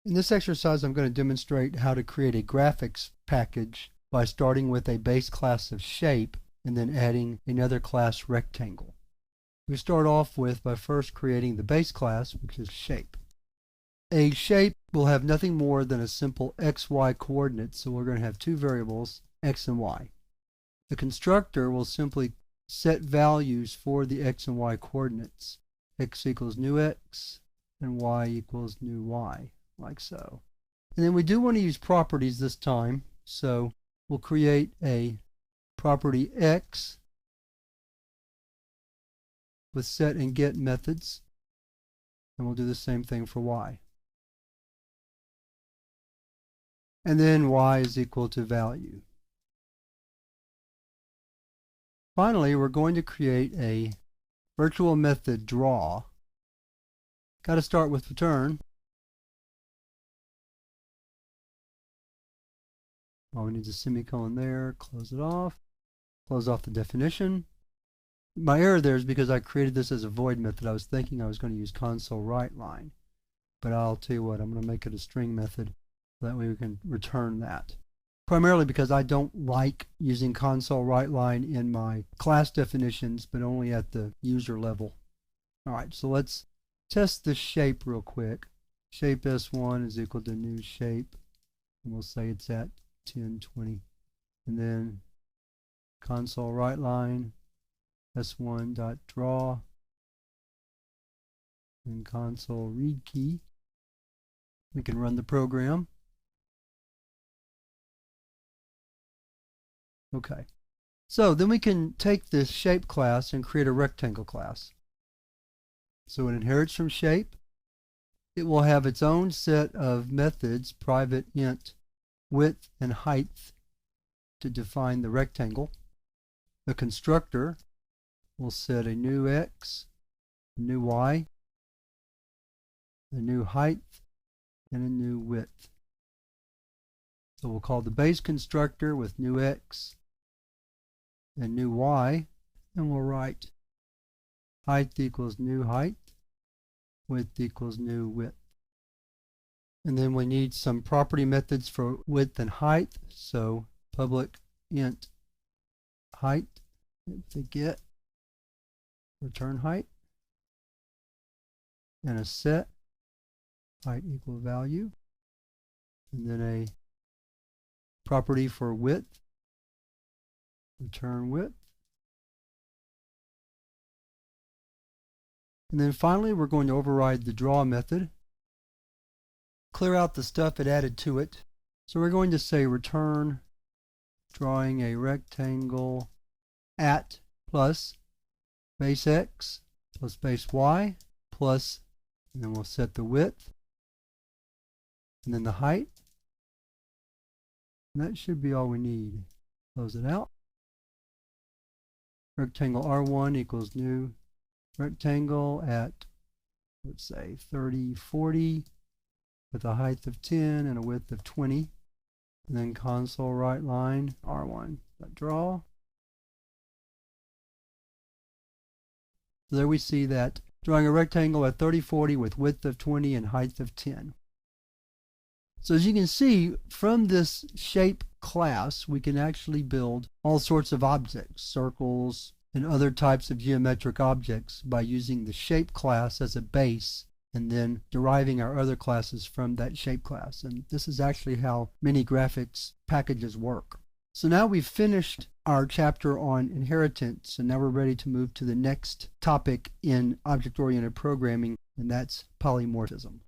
In this exercise, I'm going to demonstrate how to create a graphics package by starting with a base class of shape and then adding another class rectangle. We start off by first creating the base class, which is shape. A shape will have nothing more than a simple XY coordinate, so we're going to have two variables, X and Y. The constructor will simply set values for the X and Y coordinates. X equals new X and Y equals new Y, like so. And then we do want to use properties this time, so we'll create a property X with set and get methods, and we'll do the same thing for Y. And then Y is equal to value. Finally, we're going to create a virtual method draw. Got to start with return. We need a semicolon there, close it off, close off the definition. My error there is because I created this as a void method. I was thinking I was going to use console write line, but I'll tell you what, I'm going to make it a string method. That way we can return that. Primarily because I don't like using console write line in my class definitions, but only at the user level. Alright, so let's test this shape real quick. Shape S1 is equal to new shape, and we'll say it's at 1020. And then console write line S1.draw and console read key. We can run the program. Okay, so then we can take this shape class and create a rectangle class. So it inherits from shape. It will have its own set of methods, private int width and height, to define the rectangle. The constructor will set a new X, a new Y, a new height, and a new width. So we'll call the base constructor with new X and new Y, and we'll write height equals new height, width equals new width. And then we need some property methods for width and height, so public int height, to get return height, and a set height equal value, and then a property for width, return width. And then finally we're going to override the draw method, clear out the stuff it added to it. So we're going to say return drawing a rectangle at plus base X plus base Y plus, and then we'll set the width and then the height. And that should be all we need. Close it out. Rectangle R1 equals new rectangle at, let's say, 3040 with a height of 10 and a width of 20. And then console write line R1 draw. So there we see that drawing a rectangle at 3040 with width of 20 and height of 10. So as you can see, from this shape class, we can actually build all sorts of objects, circles, and other types of geometric objects by using the shape class as a base and then deriving our other classes from that shape class. And this is actually how many graphics packages work. So now we've finished our chapter on inheritance, and now we're ready to move to the next topic in object-oriented programming, and that's polymorphism.